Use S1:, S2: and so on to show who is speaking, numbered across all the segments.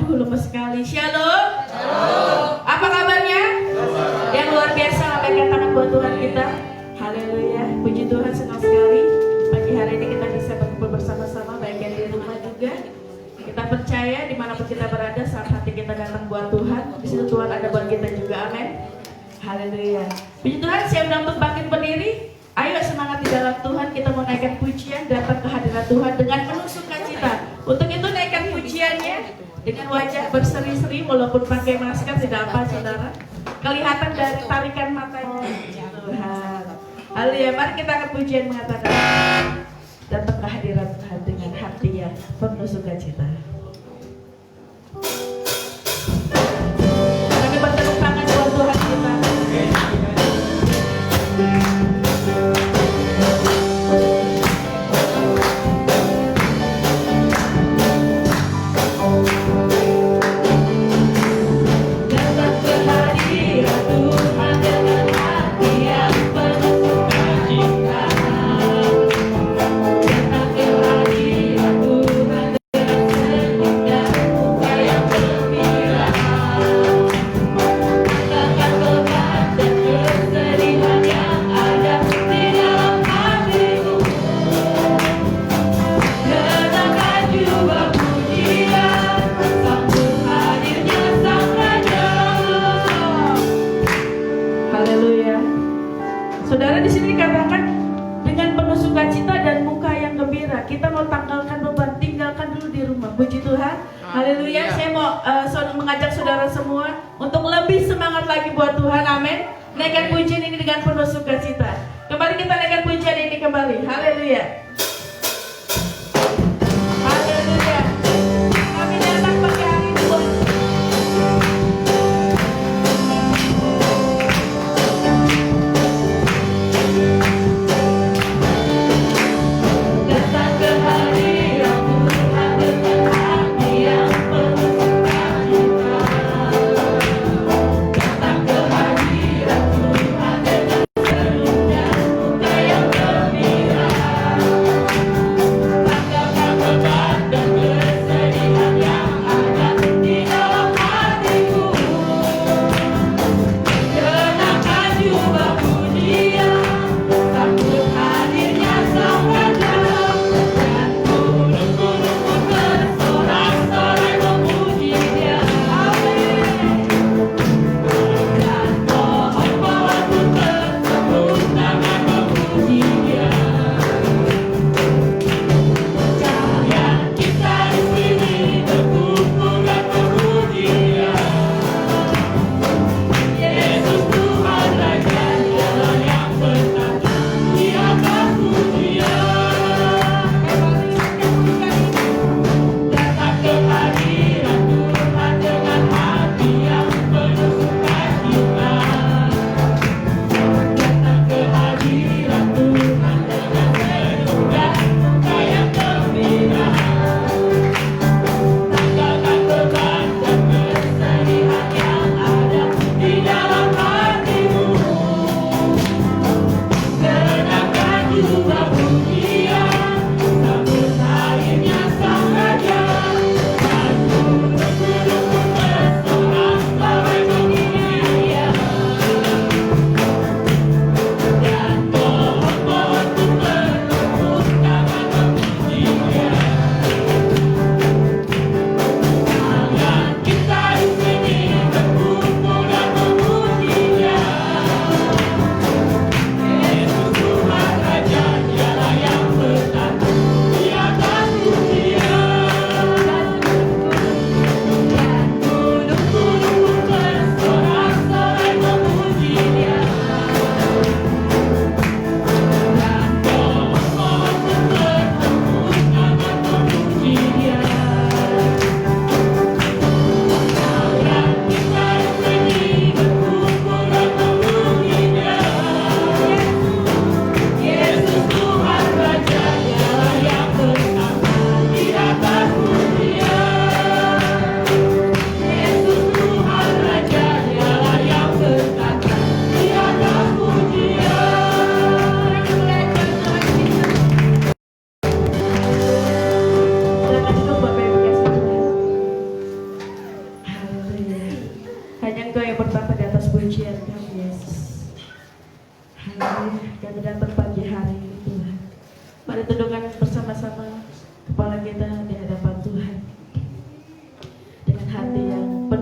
S1: Aduh, lemes sekali. Shalom. Shalom. Apa kabarnya? Yang luar biasa, lambaikan tangan buat Tuhan kita. Haleluya. Puji Tuhan, senang sekali pagi hari ini kita bisa berkumpul bersama-sama, baik yang di rumah juga. Kita percaya dimanapun kita berada, saat hati kita datang buat Tuhan, di situ Tuhan ada buat kita juga. Amin. Haleluya. Puji Tuhan, siap untuk bangkit berdiri. Ayo semangat di dalam Tuhan, kita mau naikkan pujian, datang ke hadirat Tuhan dengan penuh sukacita. Untuk itu naikkan pujiannya dengan wajah berseri-seri, walaupun pakai masker tidak apa saudara. Kelihatan dari tarikan matanya Tuhan. Haleluya, mari kita akan pujian mengatakan datang ke hadirat Tuhan dengan hati yang penuh sukacita. Kami bertepuk tangan buat Tuhan kita. Saudara, di sini dikatakan dengan penuh sukacita dan muka yang gembira. Kita mau tanggalkan beban, tinggalkan dulu di rumah. Puji Tuhan. Haleluya. Saya mau mengajak saudara semua untuk lebih semangat lagi buat Tuhan. Amin. Naikkan pujian ini dengan penuh sukacita. Kembali kita naikkan pujian ini kembali. Haleluya. Haleluya. Kami datang pagi hari ini buat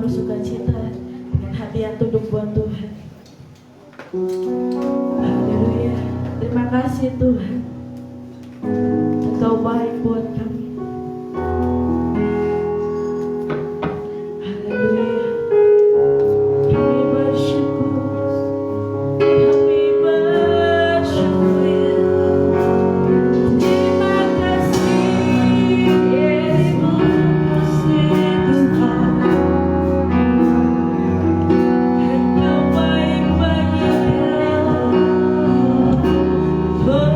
S1: bersukacita dengan hati yang tunduk buat Tuhan. Haleluya. Terima kasih Tuhan, Engkau baik buat kami. Haleluya. Kami bersyukur, kami bersyukur. Terima kasih Yesus Tuhan. Engkau baik bagi kami. Oh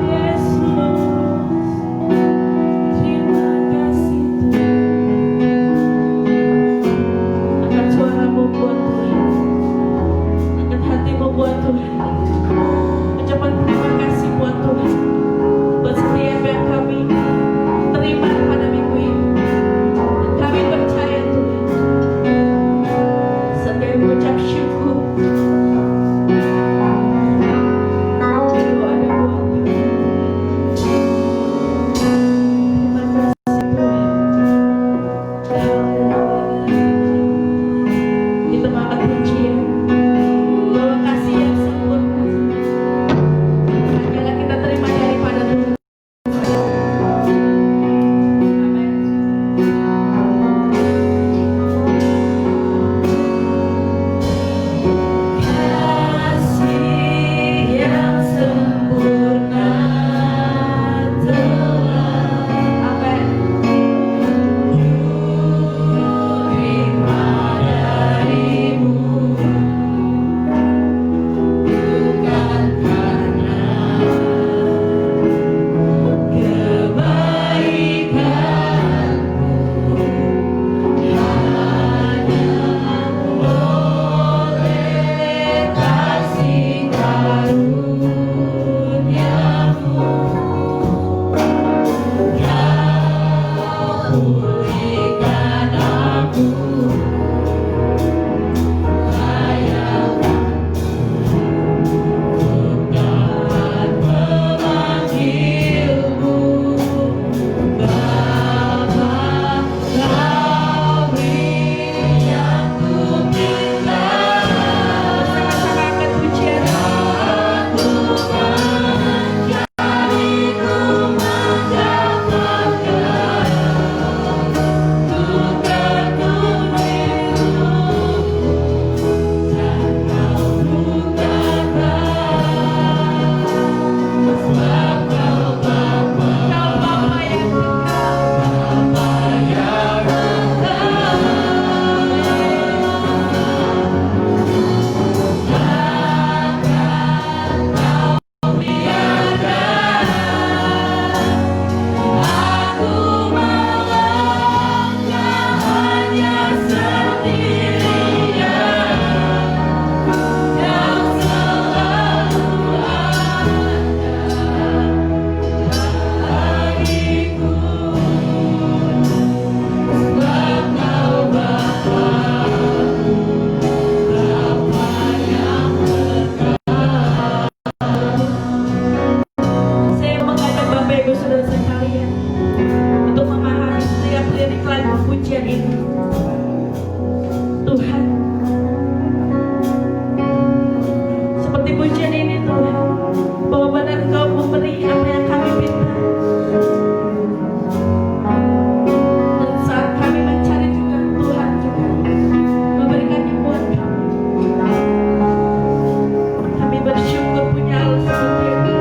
S1: Yesus, terima kasih Tuhan. Angkat suaramu buat Tuhan, angkat hatimu buat Tuhan. Ucapan terima kasih buat Tuhan, buat setiap yang kami terima pada minggu ini. Kami percaya Tuhan, sambil mengucap syukur, Engkau ada buat kami. Terima kasih Tuhan. Kita angkat pujian bahwa kasih yang sempurna hanyalah kita terima daripada Tuhan. Amin. Kasih yang sempurna telah amin. Terima darimu, bukan karena kebaikanmu, hanya oleh kasih karuniamu Kau pulihkan aku, layak untuk dapat memanggilmu Bapa. Kau beri yang ku minta, bersama-sama angkat pujian. Aku mencari, ku mendapatkan, ku tertuju, dan kau bukakan, sebab kau Bapa yang kekal, Bapa yang aku melangkah hanya sendirian, yang selalu ada bagiku, sebab kau Bapa yang Saya mengajak Bapak Ibu Saudara sekalian untuk memahami setiap lirik lagu pujian ini. Tuhan, seperti pujian ini Tuhan, bahwa benar Engkau memberi apa yang kami minta. Dan saat kami mencari juga, Tuhan juga memberikannya buat kami. Kami bersyukur punya Allah seperti itu.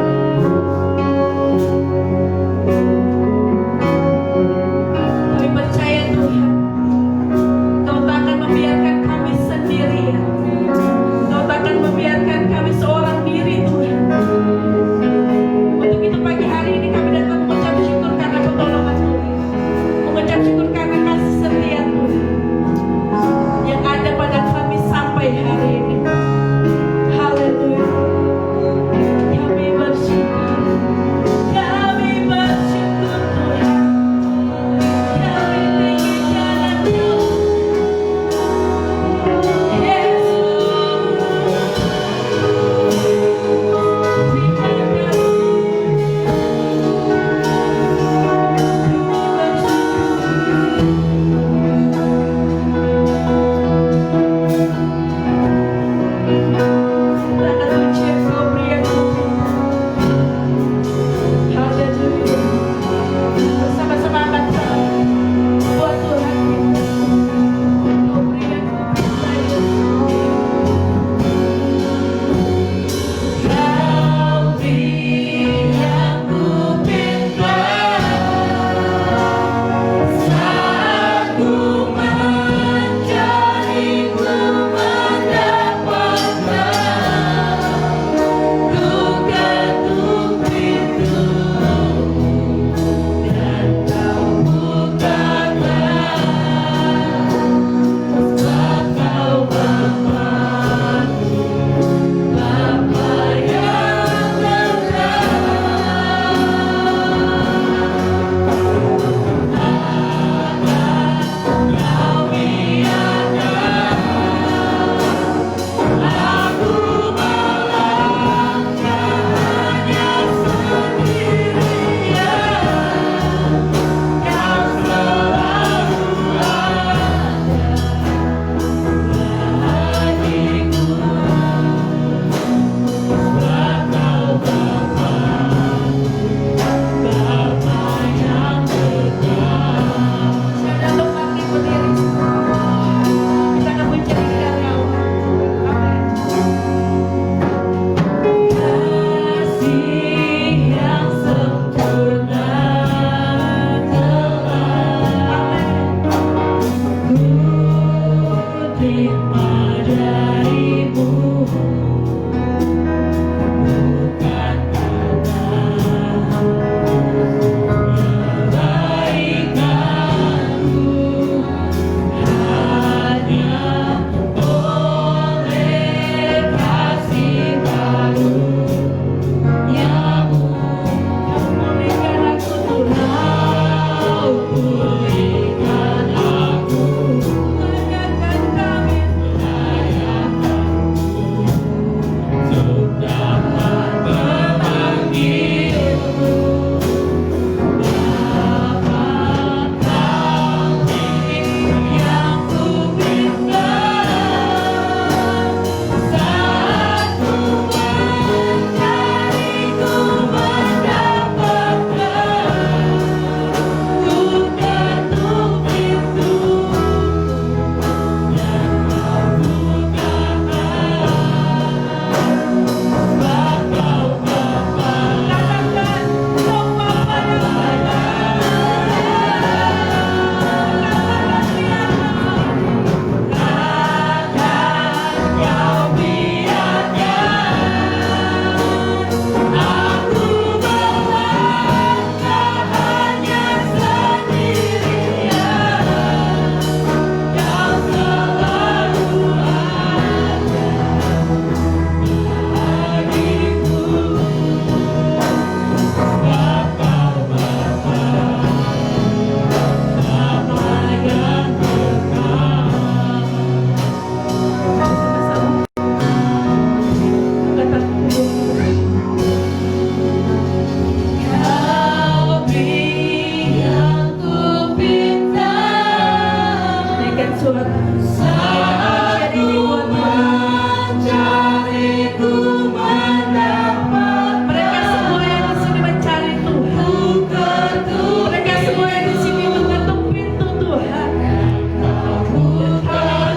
S1: Kami percaya Tuhan, sesuatu.
S2: Saat ku mencari, ku mendapat.
S1: Mereka semua yang di sini mencari Tuhan.
S2: Ku ketuk
S1: Mereka semua yang di sini mengetuk pintu Tuhan. Kau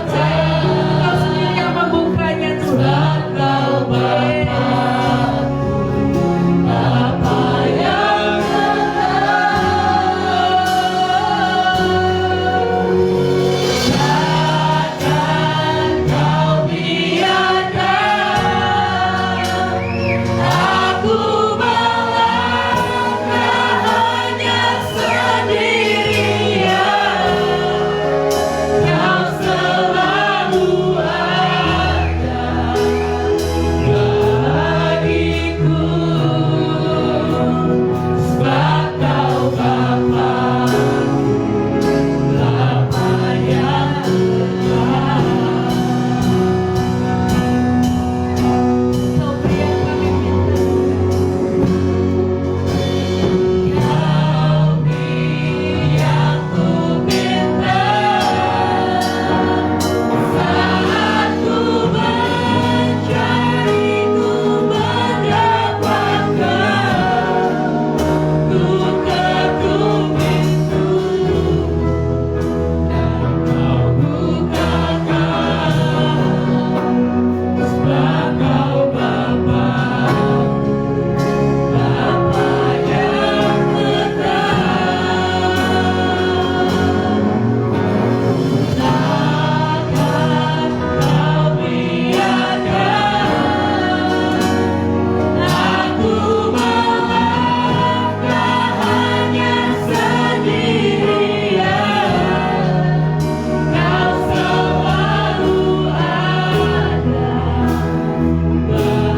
S1: sendiri yang membukanya Tuhan.
S2: Kau Bapa yang takkan kau biarkan aku melangkah hanya sendirian. Kau selalu ada bagiku, sebab Kau Bapa yang
S1: Kau beri yang kami minta.
S2: Kau beri yang ku minta. Saat ku mencari, ku mendapatkan. Ku ketuk pintu dan Kau bukakan, sebab Kau Bapa yang takkan kau biarkan aku melangkah hanya sendirian. Kau selalu ada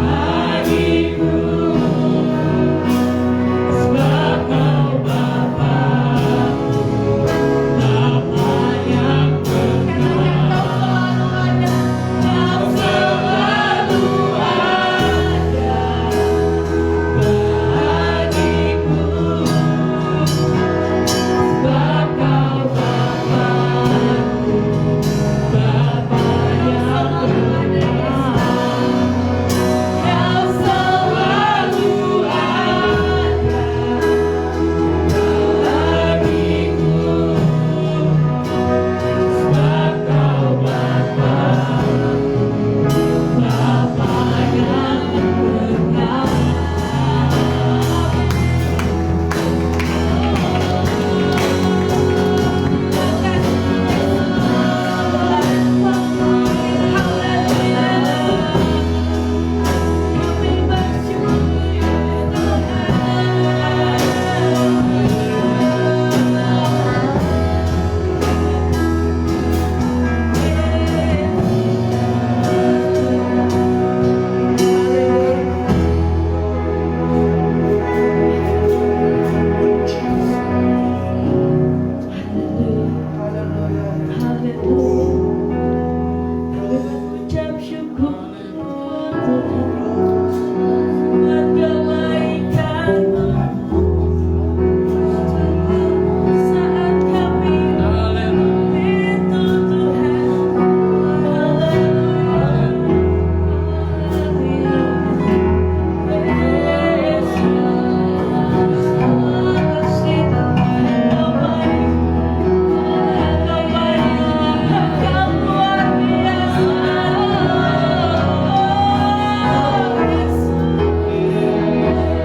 S2: bagiku, sebab Kau Bapa yang Kau selalu ada bagiku, sebab Kau Bapa yang Kau selalu ada bagiku, sebab Kau Bapa yang
S1: Kami mengucap syukur Tuhan buat kebaikan-Mu. Saat kami itu Tuhan,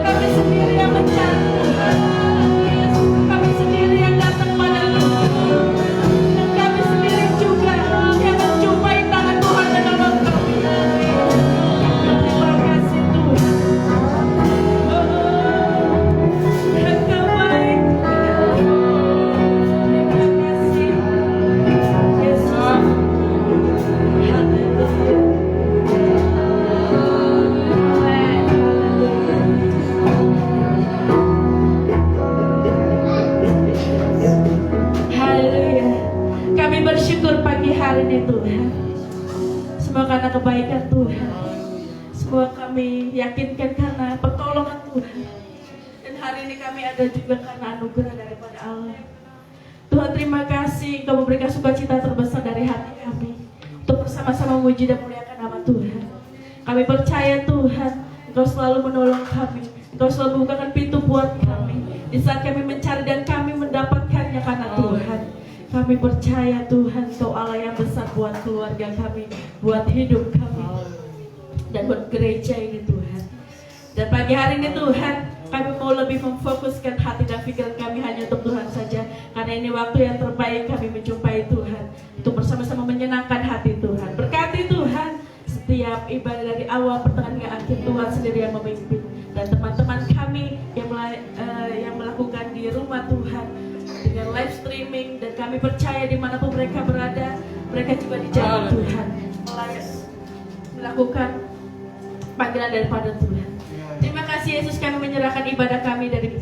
S1: kami sendiri yang mencari Tuhan. Kami sendiri yang datang pada-Mu. Dan kami sendiri juga yang menjumpai tangan Tuhan dan nolong kami. Terima kasih Tuhan. Engkau baik. Terima kasih Yesus. Haleluya. Kami bersyukur pagi hari ini Tuhan. Semua karena kebaikan Tuhan. Semua kami yakinkan karena pertolongan Tuhan. Dan hari ini kami ada juga karena anugerah daripada Allah. Tuhan terima kasih Engkau memberikan sukacita terbesar dari memuji dan memuliakan nama Tuhan. Kami percaya Tuhan, Engkau selalu menolong kami. Engkau selalu membukakan pintu buat kami. Di saat kami mencari dan kami mendapatkannya karena Tuhan. Kami percaya Tuhan, Engkau Allah yang besar buat keluarga kami, buat hidup kami, dan buat gereja ini Tuhan. Dan pagi hari ini Tuhan, kami mau lebih memfokuskan hati dan pikiran kami hanya untuk Tuhan saja. Karena ini waktu yang terbaik kami menjumpai Tuhan, untuk bersama-sama menyenangkan hati Tuhan. Berkati Tuhan setiap ibadah dari awal, pertengahan hingga akhir, Tuhan sendiri yang memimpin. Dan teman-teman kami yang melakukan di rumah Tuhan dengan live streaming, dan kami percaya dimanapun mereka berada, mereka juga dijaga Tuhan melakukan panggilan daripada Tuhan. Terima kasih Yesus, kami menyerahkan ibadah kami dari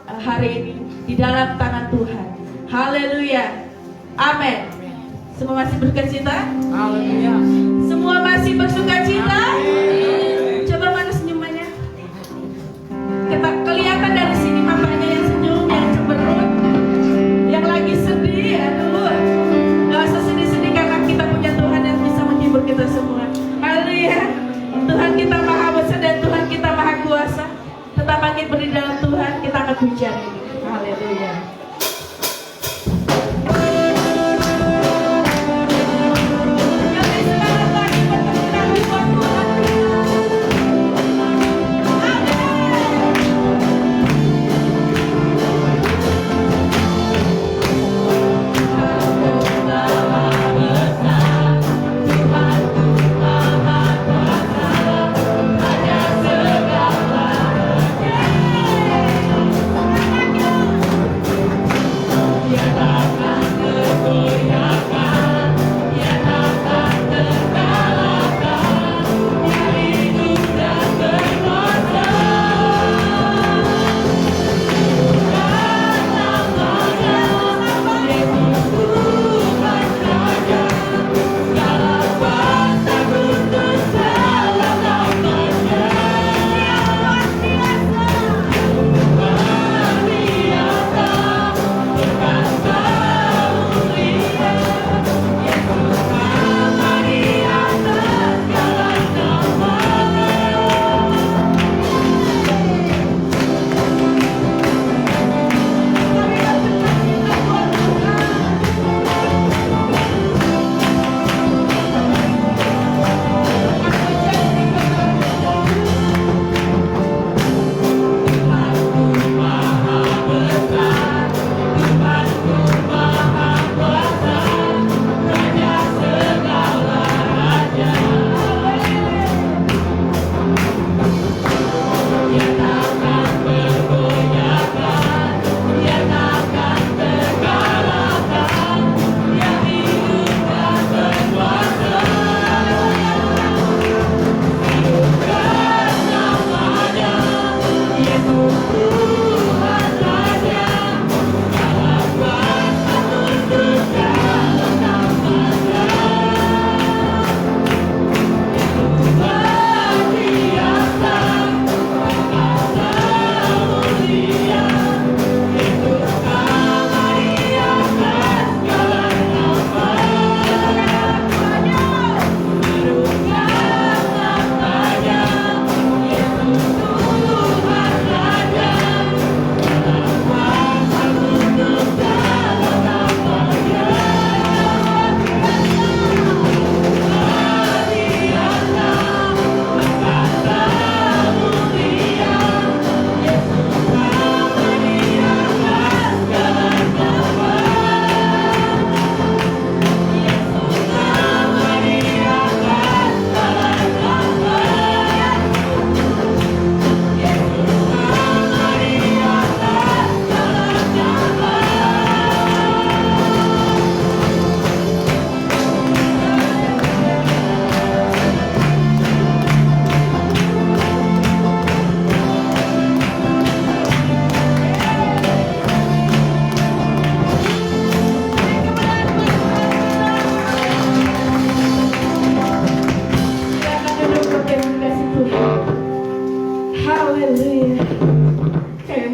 S1: hari ini di dalam tangan Tuhan. Haleluya. Amin. Semua masih bersukacita?
S2: Haleluya.
S1: Semua masih bersukacita? Coba mana senyumannya? Kelihatan dari sini matanya yang senyum, yang cemberut, yang lagi sedih. Aduh, gak usah sedih-sedih karena kita punya Tuhan yang bisa menghibur kita semua. Haleluya. Tuhan kita maha besar dan Tuhan kita maha kuasa. Tetap bangkit berdiri dalam Tuhan, kita akan pujian ini. Haleluya.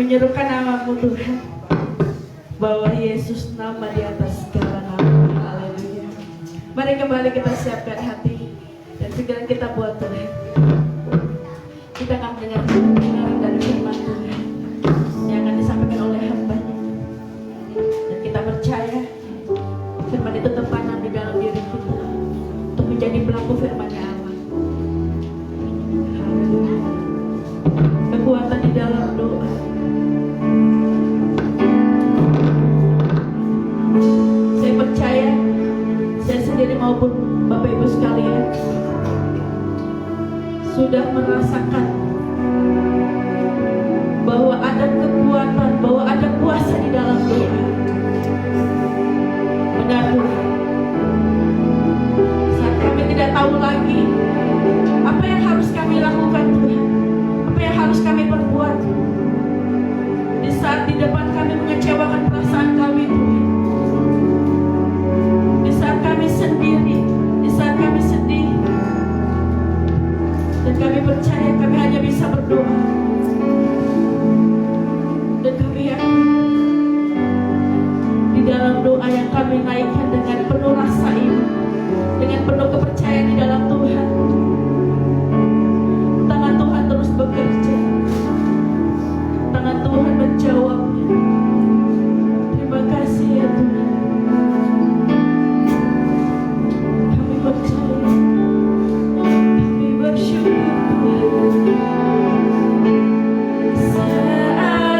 S1: menyerukan namamu Tuhan, bahwa Yesus nama di atas segala nama. Haleluya. Mari kembali kita siapkan hati. pikiran kita buat Tuhan. Kita akan mendengar kebenaran dari firman Tuhan yang akan disampaikan oleh hamba-Nya. Dan kita percaya firman itu tertanam di dalam diri kita untuk menjadi pelaku firman-Nya Allah. Haleluya. Kekuatan di dalam doa. Saya percaya, saya sendiri maupun Bapak Ibu sekalian sudah merasakan bahwa ada kekuatan, bahwa ada kuasa di dalam doa. Benar Tuhan. Saat kami tidak tahu lagi apa yang harus kami lakukan Tuhan, apa yang harus kami perbuat, di saat di depan kami mengecewakan perasaan kami Tuhan, di saat kami sendiri, di saat kami sedih, dan kami percaya kami hanya bisa berdoa. Dan kami yakin di dalam doa yang kami naikkan dengan penuh rasa iman, dengan penuh kepercayaan di dalam Tuhan, tangan Tuhan terus bekerja, tangan Tuhan menjawabnya. Terima kasih ya Tuhan. Kami percaya, kami bersyukur Tuhan. Saat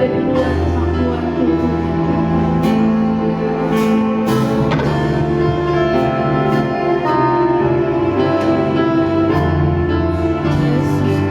S1: berdoa Tuhan Yesus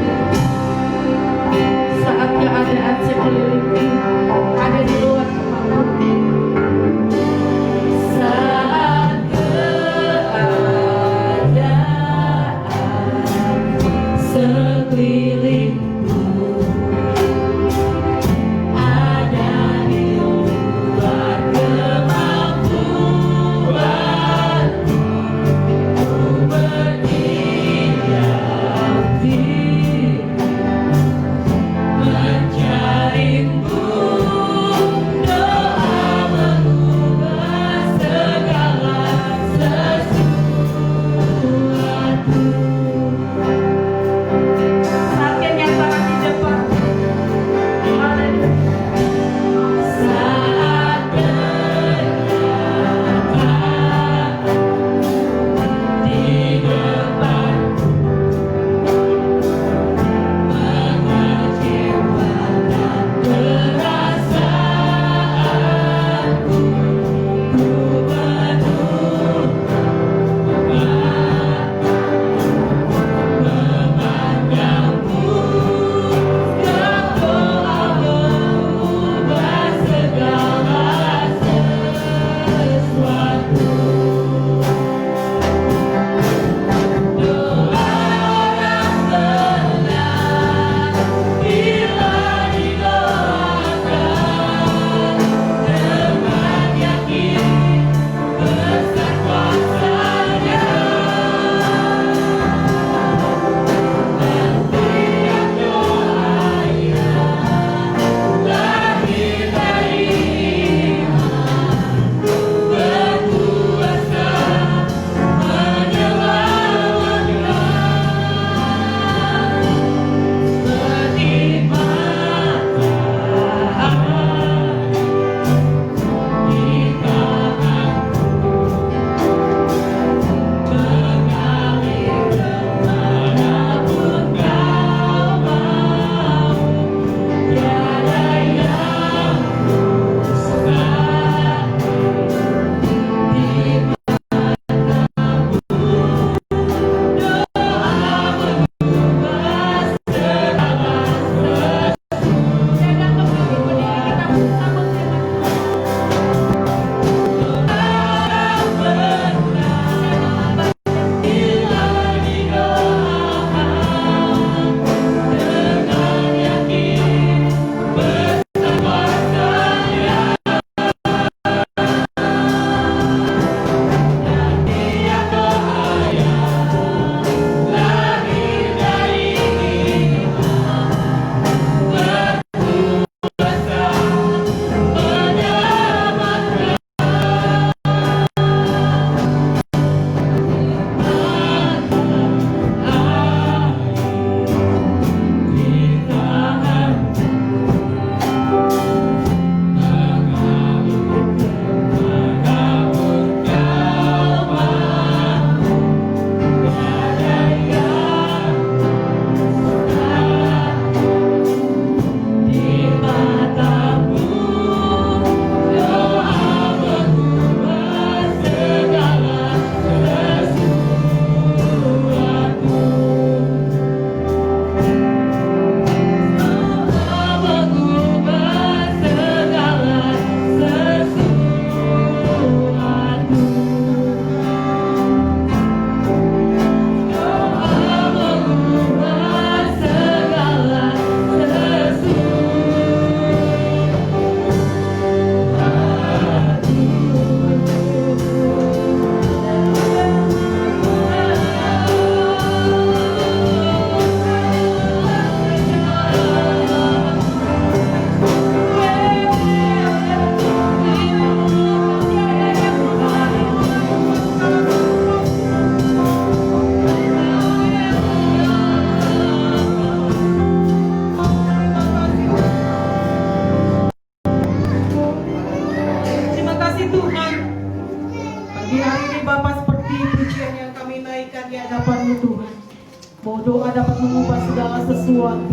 S3: doa dapat mengubah segala sesuatu.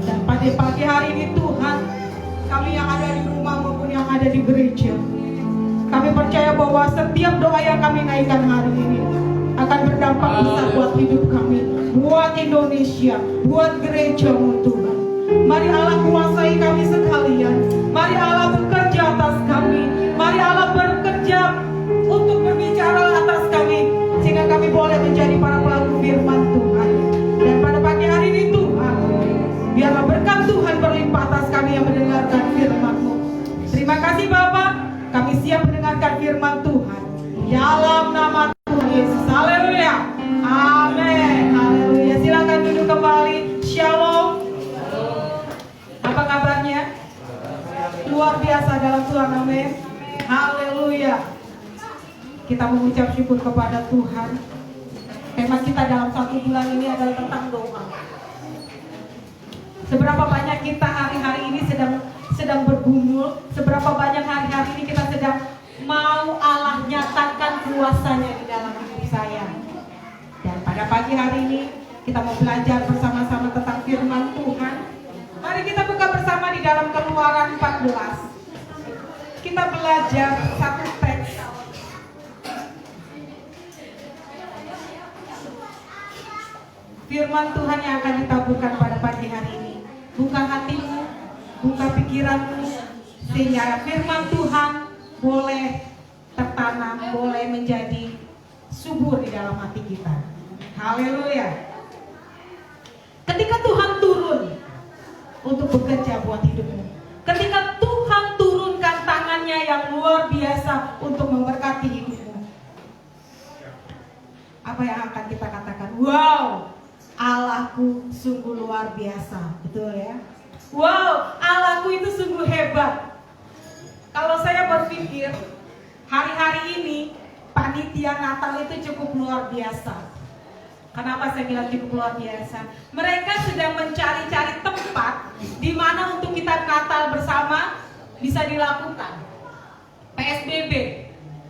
S3: Dan pada pagi hari ini Tuhan, kami yang ada di rumah maupun yang ada di gereja, kami percaya bahwa setiap doa yang kami naikkan hari ini akan berdampak besar buat hidup kami, buat Indonesia, buat gereja-Mu Tuhan. Mari Allah kuasai kami sekalian. Mari Allah bekerja atas kami. Mari Allah bekerja untuk berbicara atas kami, sehingga kami boleh menjadi para pelaku firman Tuhan. Dan pada pagi hari ini Tuhan, biarlah berkat Tuhan berlimpah atas kami yang mendengarkan firman-Mu. Terima kasih Bapak, kami siap mendengarkan firman Tuhan dalam nama Tuhan Yesus. Haleluya. Amin. Haleluya. Silakan duduk kembali. Shalom. Apa kabarnya? Luar biasa dalam Tuhan. Amin. Haleluya. Kita mengucap syukur kepada Tuhan. Tema kita dalam 1 bulan ini adalah tentang doa. Seberapa banyak kita hari-hari ini sedang bergumul, seberapa banyak hari-hari ini kita sedang mau Allah nyatakan kuasanya di dalam hidup saya. Dan pada pagi hari ini kita mau belajar bersama-sama tentang firman Tuhan. Mari kita buka bersama di dalam Keluaran 14. Kita belajar satu teks. Firman Tuhan yang akan ditaburkan pada pagi hari ini. Buka hatimu, buka pikiranmu, sehingga firman Tuhan boleh tertanam, boleh menjadi subur di dalam hati kita. Haleluya. Ketika Tuhan turun untuk bekerja buat hidupmu, ketika Tuhan turunkan tangannya yang luar biasa untuk memberkati hidupmu, apa yang akan kita katakan? Wow, Allahku sungguh luar biasa. Betul ya? Wow, Allahku itu sungguh hebat. Kalau saya berpikir hari-hari ini panitia Natal itu cukup luar biasa. Kenapa saya bilang cukup luar biasa? Mereka sedang mencari-cari tempat di mana untuk kita Natal bersama bisa dilakukan. PSBB,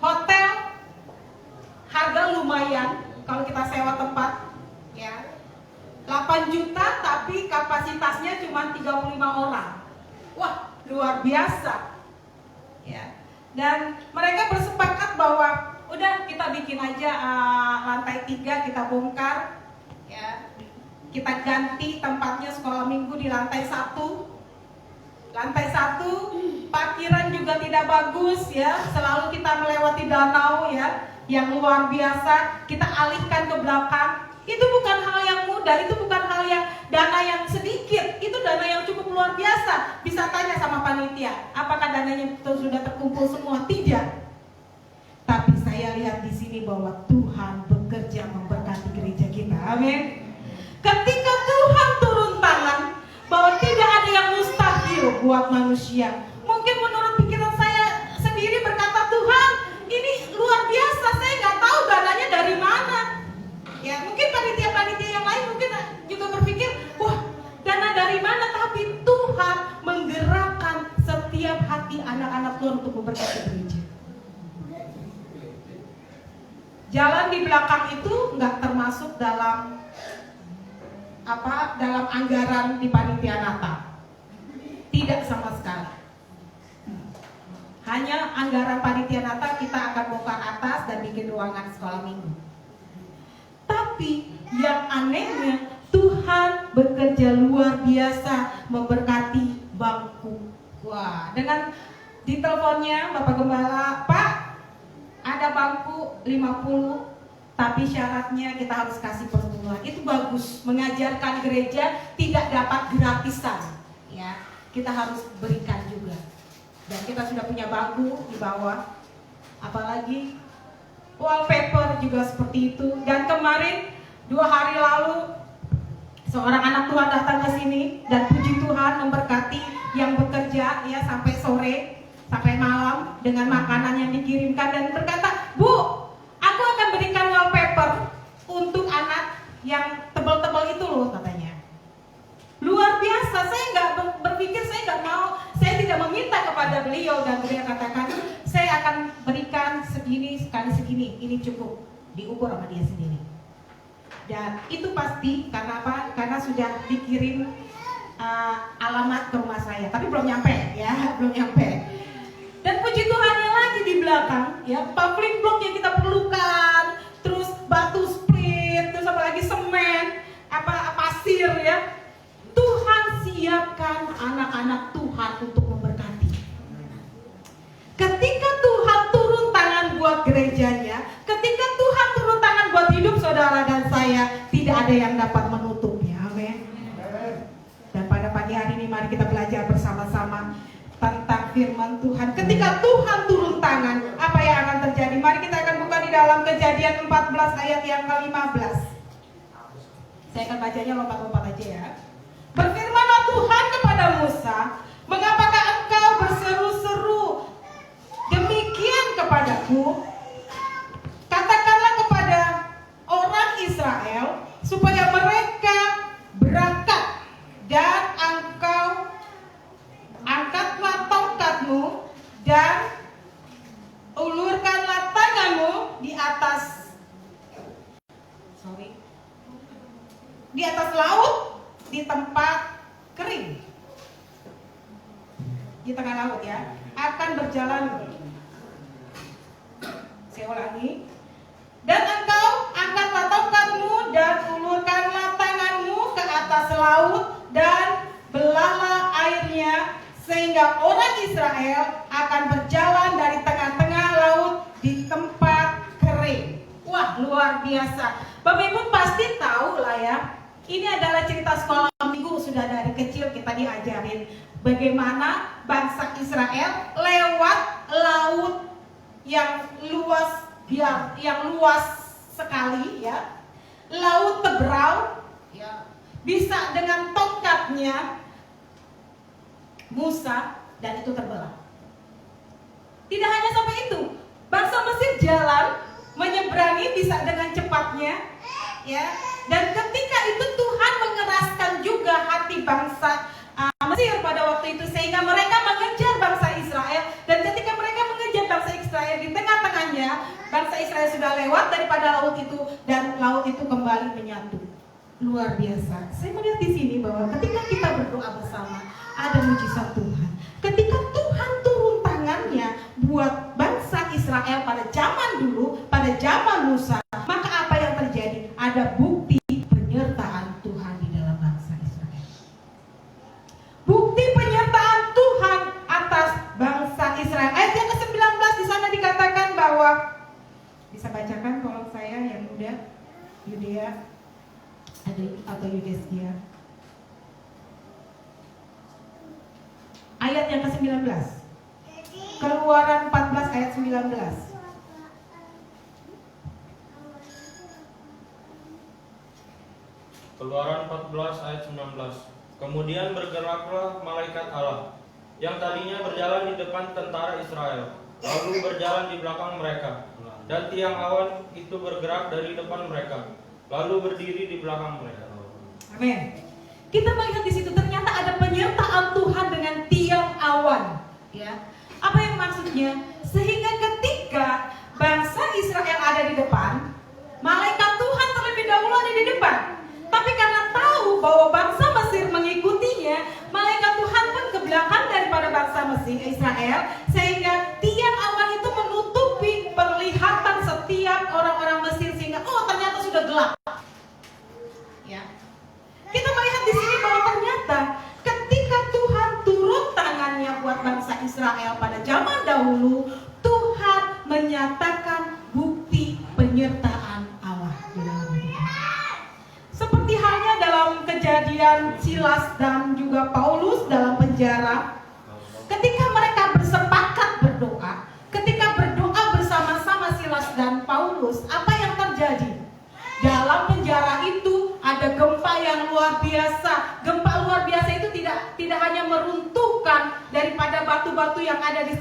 S3: hotel harga lumayan kalau kita sewa tempat, ya. 8 juta tapi kapasitasnya cuma 35 orang. Wah, luar biasa. Ya. Dan mereka bersepakat bahwa udah kita bikin aja lantai 3 kita bongkar, ya. Kita ganti tempatnya sekolah minggu di lantai 1. Lantai 1 parkiran juga tidak bagus, ya. Selalu kita melewati danau, ya, yang luar biasa. Kita alihkan ke belakang. Itu bukan hal yang mudah, itu bukan hal yang dana yang sedikit, itu dana yang cukup luar biasa. Bisa tanya sama panitia, apakah dananya sudah terkumpul semua? Tidak. Tapi saya lihat di sini bahwa Tuhan bekerja memberkati gereja kita. Amin. Ketika Tuhan turun tangan, bahwa tidak ada yang mustahil buat manusia. Mungkin menurut pikiran saya sendiri berkata, Tuhan, ini luar biasa, saya nggak tahu dananya dari mana. Ya, mungkin panitia-panitia yang lain mungkin juga berpikir, wah, dana dari mana? Tapi Tuhan menggerakkan setiap hati anak-anak Tuhan untuk memberkati gereja. Jalan di belakang itu nggak termasuk dalam dalam anggaran di panitia Natal. Tidak sama sekali. Hanya anggaran panitia Natal kita akan bongkar atas dan bikin ruangan sekolah minggu. Tapi yang anehnya Tuhan bekerja luar biasa memberkati bangku. Wah, dengan di teleponnya Bapak Gembala, Pak, ada bangku 50, tapi syaratnya kita harus kasih pertumbuhan. Itu bagus, mengajarkan gereja tidak dapat gratisan, ya. Kita harus berikan juga. Dan kita sudah punya bangku di bawah. Apalagi wallpaper juga seperti itu. Dan kemarin 2 hari lalu seorang anak Tuhan datang ke sini dan puji Tuhan memberkati yang bekerja, ya, sampai sore, sampai malam dengan makanan yang dikirimkan dan berkata, Bu, aku akan berikan wallpaper untuk anak yang tebal-tebal itu loh, katanya. Luar biasa. Saya nggak berpikir, saya nggak mau, saya tidak meminta kepada beliau, dan beliau katakan, saya akan berikan segini sekali segini, ini cukup, diukur sama dia sendiri. Dan itu pasti karena apa? Karena sudah dikirim alamat ke rumah saya, tapi belum nyampe ya, belum nyampe. Dan puji Tuhannya lagi di belakang ya, paving block yang kita perlukan, terus batu split, terus apa lagi semen, pasir ya. Tuhan siapkan anak-anak Tuhan untuk memberkati. Ketika Tuhan turun tangan buat gerejanya, ketika Tuhan turun tangan buat hidup saudara dan saya, tidak ada yang dapat menutupnya. Amin. Dan pada pagi hari ini mari kita belajar bersama-sama tentang firman Tuhan. Ketika Tuhan turun tangan, apa yang akan terjadi? Mari kita akan buka di dalam Kejadian 14 ayat yang ke-15. Saya akan bacanya lompat-lompat aja ya. Berfirmanlah Tuhan kepada Musa, mengapakah engkau berseru-seru demikian kepadaku? Katakanlah kepada orang Israel supaya mereka berangkat, dan engkau angkatlah tongkatmu dan ulurkanlah tanganmu di atas laut di tempat kering, di tengah laut ya, akan berjalan. Saya ulangi. Dan engkau angkatlah tongkatmu dan ulurkanlah tanganmu ke atas laut dan belahlah airnya, sehingga orang Israel akan berjalan dari tengah-tengah laut di tempat kering. Wah, luar biasa. Bapak Ibu pasti tahu lah ya, ini adalah cerita sekolah minggu, sudah dari kecil kita diajarin bagaimana bangsa Israel lewat laut yang luas sekali ya, laut teberau ya, bisa dengan tongkatnya Musa dan itu terbelah. Tidak hanya sampai itu, bangsa Mesir jalan menyeberangi bisa dengan cepatnya ya, dan ketika itu Tuhan mengeraskan juga hati bangsa Mesir pada waktu itu, sehingga mereka mengejar bangsa Israel. Dan ketika mereka mengejar bangsa Israel, di tengah-tengahnya bangsa Israel sudah lewat daripada laut itu, dan laut itu kembali menyatu. Luar biasa. Saya melihat di sini bahwa ketika kita berdoa bersama, ada mujizat Tuhan. Ketika Tuhan turun tangannya buat bangsa Israel pada zaman dulu, pada zaman Musa, maka apa yang terjadi? Ada bukti penyertaan Tuhan di dalam bangsa Israel. Bukti penyertaan Tuhan atas bangsa Israel. Ayat yang ke-19 di sana dikatakan bahwa, bisa bacakan tolong saya yang muda, Yudea atau Yudeskia. Ayat yang ke-19. Keluaran 14 ayat 19.
S2: Keluaran 14 ayat 19. Kemudian bergeraklah malaikat Allah yang tadinya berjalan di depan tentara Israel, lalu berjalan di belakang mereka, dan tiang awan itu bergerak dari depan mereka, lalu berdiri di belakang mereka.
S3: Amin. Kita melihat di situ ternyata ada penyertaan Tuhan dengan tiang awan, ya. Apa yang maksudnya? Sehingga ketika bangsa Israel ada di depan, malaikat Tuhan terlebih dahulu ada di depan. Tapi karena tahu bahwa bangsa Mesir mengikutinya, malaikat Tuhan pun ke belakang daripada bangsa Mesir Israel, sehingga tiang awan itu menutupi penglihatan setiap orang-orang Mesir, sehingga ternyata sudah gelap. Ya. Kita melihat di sini bahwa ternyata ketika Tuhan turun tangannya buat bangsa Israel pada zaman dahulu, Tuhan menyatakan bukti penyertaan Allah di dalam hidupnya. Seperti halnya dalam kejadian Silas dan juga Paulus dalam penjara, ketika mereka bersepakat berdoa, ketika berdoa bersama-sama Silas dan Paulus, apa yang terjadi? Dalam penjara itu ada gempa yang luar biasa. Gempa luar biasa itu tidak hanya meruntuhkan daripada batu-batu yang ada di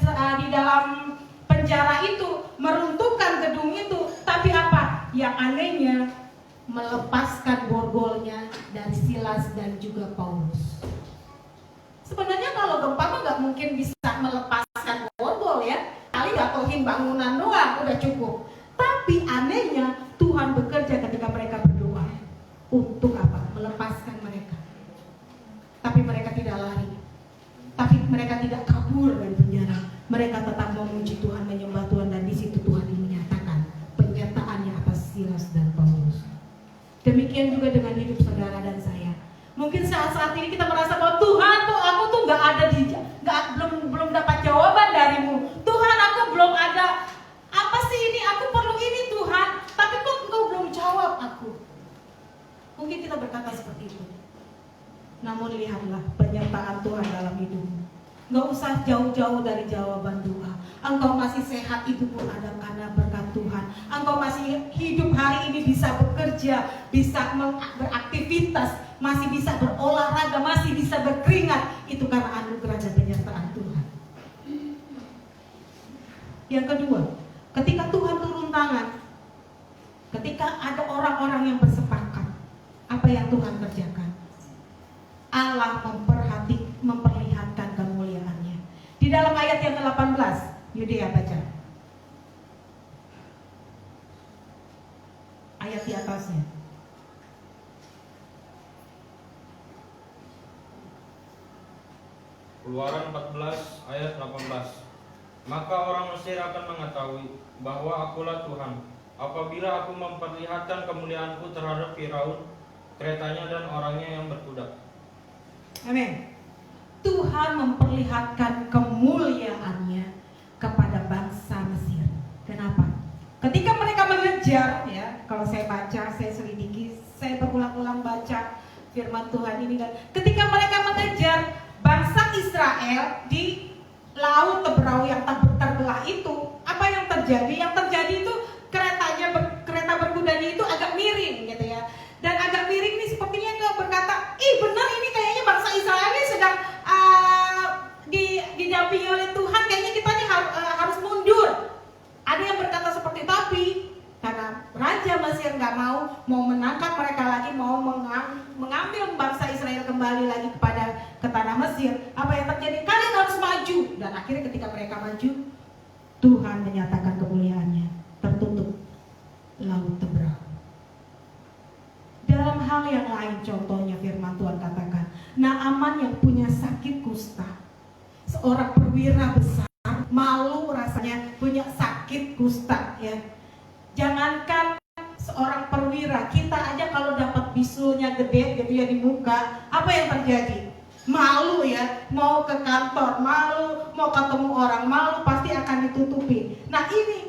S3: dalam penjara itu, meruntuhkan gedung itu, tapi apa? Yang anehnya melepaskan borgolnya dari Silas dan juga Paulus. Sebenarnya kalau gempa mah nggak mungkin bisa melepaskan borgol ya, kali jatuhin bangunan doang udah cukup. Tapi anehnya Tuhan bekerja ketika mereka berdoa. mereka tetap memuji Tuhan, menyembah Tuhan, dan di situ Tuhan menyatakan penyertaannya atas Silas dan Paulus. Demikian juga dengan hidup saudara dan saya. Mungkin saat-saat ini kita merasa bahwa Tuhan, tuh aku tuh belum dapat jawaban darimu. Tuhan, aku belum ada apa sih ini? Aku perlu ini Tuhan, tapi kok Engkau belum jawab aku. Mungkin kita berkata seperti itu. Namun lihatlah penyertaan Tuhan dalam hidupmu. Gak usah jauh-jauh dari jawaban doa. Engkau masih sehat, itu pun ada karena berkat Tuhan. Engkau masih hidup hari ini, bisa bekerja, bisa beraktivitas, masih bisa berolahraga, masih bisa berkeringat. Itu karena anugerah dan penyertaan Tuhan. Yang kedua, ketika Tuhan turun tangan, ketika ada orang-orang yang bersepakat, apa yang Tuhan kerjakan? Allah memperlihatkan kemuliaannya. Di dalam ayat yang ke-18, Yudea baca. Ayat di atasnya.
S2: Keluaran 14 ayat 18. Maka orang Mesir akan mengetahui bahwa akulah Tuhan apabila aku memperlihatkan kemuliaanku terhadap Firaun, keretanya dan orangnya yang berkuda.
S3: Amin. Tuhan memperlihatkan kemuliaannya kepada bangsa Mesir. Kenapa? Ketika mereka mengejar, ya, kalau saya baca, saya selidiki, saya berulang-ulang baca firman Tuhan ini, dan ketika mereka mengejar bangsa Israel di laut Teberau yang terbelah itu, apa yang terjadi? Yang terjadi itu kereta berkudanya itu agak miring, gitu ya. Dan agak miring nih, sepertinya nggak berkata, benar ini kayaknya bangsa Israel ini sedang didampingi oleh Tuhan, kayaknya kita nih harus mundur. Ada yang berkata seperti, tapi karena Raja Mesir nggak mau menangkap mereka lagi, mau mengambil bangsa Israel kembali lagi ke tanah Mesir, apa yang terjadi? Kalian harus maju. Dan akhirnya ketika mereka maju, Tuhan menyatakan kemuliaannya, tertutup laut Teberau. Dalam hal yang lain, contohnya firman Tuhan katakan, Naaman yang punya sakit kusta, seorang perwira besar, malu rasanya punya sakit kusta, ya. Jangankan seorang perwira, kita aja kalau dapat bisulnya gede gitu ya di muka, apa yang terjadi? Malu, ya, mau ke kantor malu, mau ketemu orang malu, pasti akan ditutupi. Nah, ini